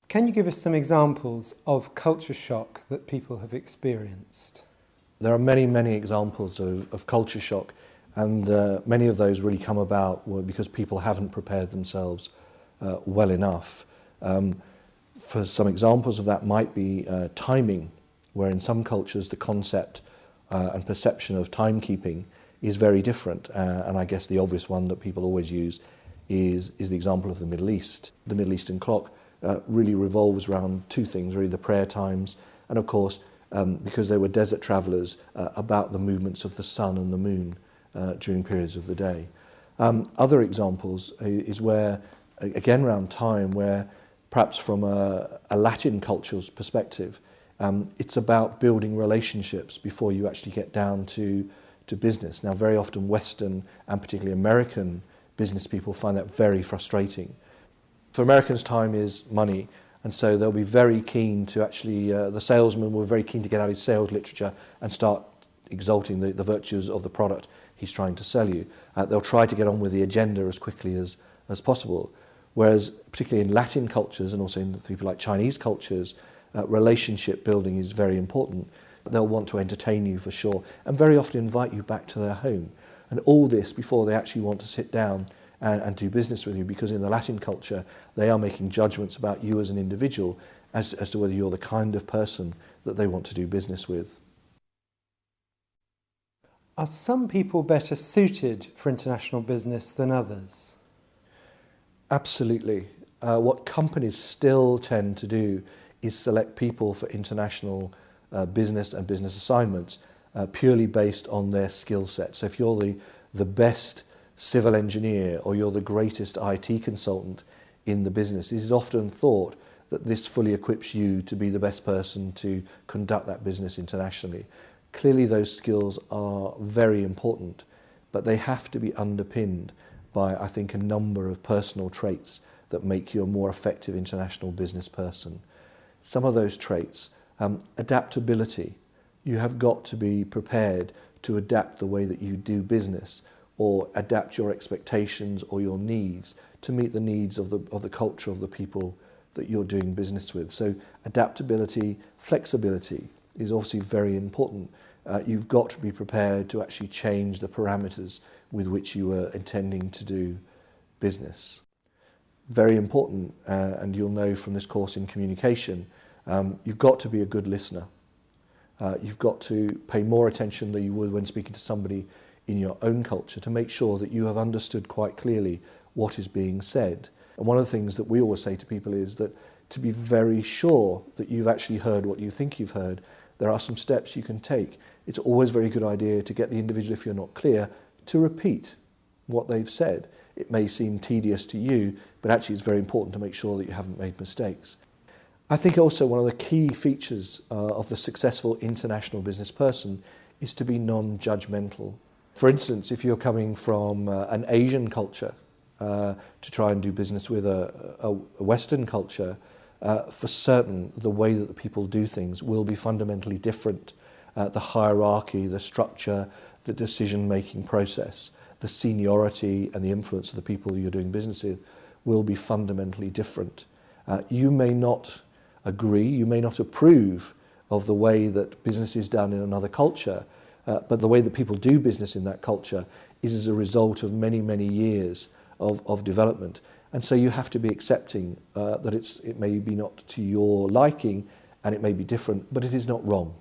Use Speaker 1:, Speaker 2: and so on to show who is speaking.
Speaker 1: Can you give us some examples of culture shock that people have experienced?
Speaker 2: There are many, many examples of culture shock, and many of those really come about because people haven't prepared themselves well enough. For some examples of that might be timing, where in some cultures the concept and perception of timekeeping is very different. And I guess the obvious one that people always use is the example of the Middle East. The Middle Eastern clock really revolves around two things, really the prayer times, and of course, because they were desert travellers, about the movements of the sun and the moon during periods of the day. Other examples is where, again around time, where perhaps from a Latin culture's perspective, it's about building relationships before you actually get down to business. Now, very often Western and particularly American business people find that very frustrating. For Americans, time is money, and so they'll be very keen to actually, the salesman will be very keen to get out his sales literature and start exalting the virtues of the product he's trying to sell you. They'll try to get on with the agenda as quickly as possible. Whereas, particularly in Latin cultures and also in people like Chinese cultures, relationship building is very important. They'll want to entertain you for sure, and very often invite you back to their home. And all this before they actually want to sit down and do business with you, because in the Latin culture, they are making judgments about you as an individual as to whether you're the kind of person that they want to do business with.
Speaker 1: Are some people better suited for international business than others?
Speaker 2: Absolutely. What companies still tend to do is select people for international business and business assignments purely based on their skill set. So if you're the best civil engineer or you're the greatest IT consultant in the business, it is often thought that this fully equips you to be the best person to conduct that business internationally. Clearly those skills are very important, but they have to be underpinned by, I think, a number of personal traits that make you a more effective international business person. Some of those traits, adaptability. You have got to be prepared to adapt the way that you do business, or adapt your expectations or your needs to meet the needs of the culture of the people that you're doing business with. So adaptability, flexibility is obviously very important. You've got to be prepared to actually change the parameters with which you are intending to do business. Very important, and you'll know from this course in communication, you've got to be a good listener. You've got to pay more attention than you would when speaking to somebody in your own culture to make sure that you have understood quite clearly what is being said. And one of the things that we always say to people is that to be very sure that you've actually heard what you think you've heard, there are some steps you can take. It's always a very good idea to get the individual, if you're not clear, to repeat what they've said. It may seem tedious to you, but actually it's very important to make sure that you haven't made mistakes. I think also one of the key features of the successful international business person is to be non-judgmental. For instance, if you're coming from an Asian culture to try and do business with a Western culture, for certain the way that the people do things will be fundamentally different. The hierarchy, the structure, the decision-making process, the seniority and the influence of the people you're doing business with will be fundamentally different. You may not agree, you may not approve of the way that business is done in another culture, but the way that people do business in that culture is as a result of many, many years of development. And so you have to be accepting that it may be not to your liking and it may be different, but it is not wrong.